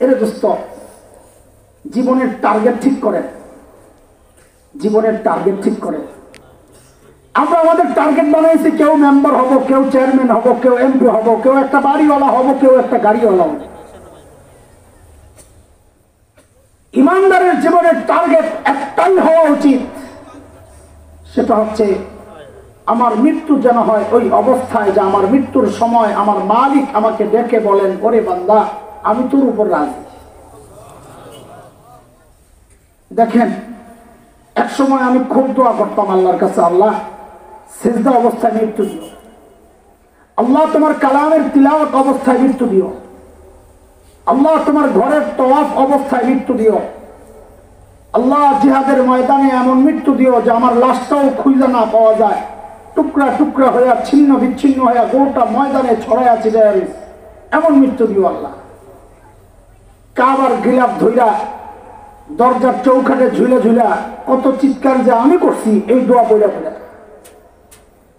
এর দোস্ত জীবনের টার্গেট ঠিক করেন, জীবনের টার্গেট ঠিক করেন। আমরা আমাদের টার্গেট বানাইছি, কেউ মেম্বার হব, কেউ চেয়ারম্যান হব, কেউ এমপি হব, কেউ একটা বাড়িওয়ালা হব, কেউ একটা গাড়িওয়ালা হব। ইমানদারের জীবনের টার্গেট একটাই হওয়া উচিত, সেটা হচ্ছে আমার মৃত্যু যেন হয় ওই অবস্থায় যে আমার মৃত্যুর সময় আমার মালিক আমাকে ডেকে বলেন, ওরে বান্দা আমি তোর উপর রাজি। দেখেন, এক সময় আমি খুব দোয়া করতাম আল্লাহর কাছে, আল্লাহ সিজদা অবস্থায় মৃত্যু দিও, আল্লাহ তোমার কালামের তিলাওয়াত অবস্থায় মৃত্যু দিও, আল্লাহ তোমার ঘরের তওয়াফ অবস্থায় মৃত্যু দিও, আল্লাহ জিহাদের ময়দানে এমন মৃত্যু দিও যে আমার লাশটাও খুঁজে না পাওয়া যায়, টুকরা টুকরা হইয়া ছিন্ন বিচ্ছিন্ন হইয়া গোটা ময়দানে ছড়াইয়া ছিড়াইয়া এমন মৃত্যু দিও আল্লাহ। কাবার গিলাফ ধইরা দরজার চৌখাটে ঝুলে ঝুলা কত চিৎকার যে আমি করছি এই দোয়া পড়া পড়া।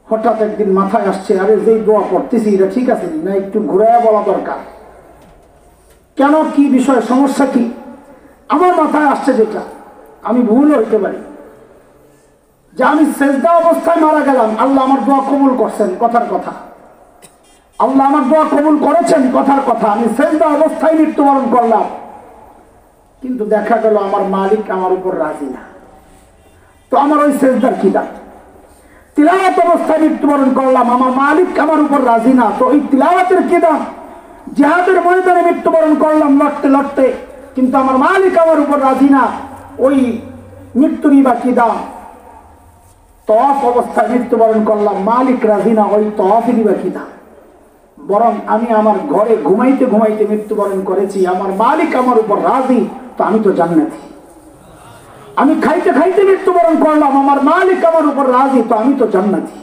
হঠাৎ একদিন মাথায় আসছে, আরে যেই দোয়া পড়তেছি এটা ঠিক আছে না, একটু ঘুরাইয়া বলা দরকার। কেন, কি বিষয়, সমস্যা কি? আমার মাথায় আসছে যেটা, আমি ভুল হইতে পারি যে আমি সেজদা অবস্থায় মারা গেলাম, আল্লাহ আমার দোয়া কবুল করছেন, কথার কথা, আল্লাহ আমার দোয়া কবুল করেছেন, কথার কথা, আমি সেজদা অবস্থায় মৃত্যুবরণ করলাম, কিন্তু দেখা গেল আমার মালিক আমার উপর রাজি না। তো আমার ওই সেজদার কি দাম? তিলাওয়াত অবস্থায় মৃত্যুবরণ করলাম, আমার মালিক আমার উপর রাজি না, তো ওই তিলাওয়াতের কি দাম? জিহাদের ময়দানে মৃত্যুবরণ করলাম লড়তে লড়তে, কিন্তু আমার মালিক আমার উপর রাজি না, ওই মৃত্যুরই বা কি দাম? তওয়াফ অবস্থায় মৃত্যুবরণ করলাম, মালিক রাজি না, ওই তওয়াফেরই বা কি দাম? বরং আমি আমার ঘরে ঘুমাইতে ঘুমাইতে মৃত্যুবরণ করেছি, আমার মালিক আমার উপর রাজি, তো আমি তো জান্নাতি। আমি খাইতে খাইতে মৃত্যুবরণ করলাম, আমার মালিক আমার উপর রাজি, তো আমি তো জান্নাতি।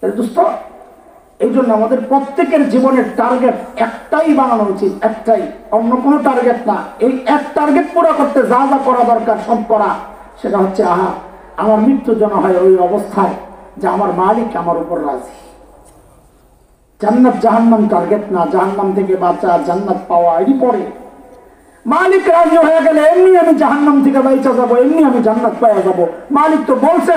দোস্ত, এই জন্য আমাদের প্রত্যেকের জীবনের টার্গেট একটাই বানানো উচিত, একটাই, অন্য কোনো টার্গেট না। এই এক টার্গেট পুরো করতে যা যা করা দরকার সব করা, সেটা হচ্ছে আমার মৃত্যু যেন হয় ওই অবস্থায় যে আমার মালিক আমার উপর রাজি। জান্নাত জাহান্নাম টার্গেট না, জাহান্নাম থেকে বাঁচা, জান্নাত পাওয়া এরই পরে। মালিক রাজি হয়ে গেলে এমনি আমি জাহান্নাম থেকে বাইচা যাবো, এমনি আমি জান্নাত পাওয়া যাবো। মালিক তো বলছে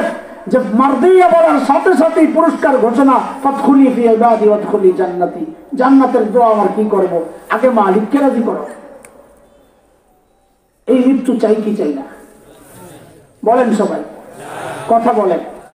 যে মারদিয়া বলার সাথে সাথেই পুরস্কার ঘোষণা, ফাদখুলি ফি ইবাদি ওয়াদখুলি জান্নাতি। জান্নাতের দোয়া আমার কি করব? আগে মালিককে রাজি করো। এই মৃত্যু চাই কি চাই না? বলেন সবাই, কথা বলেন।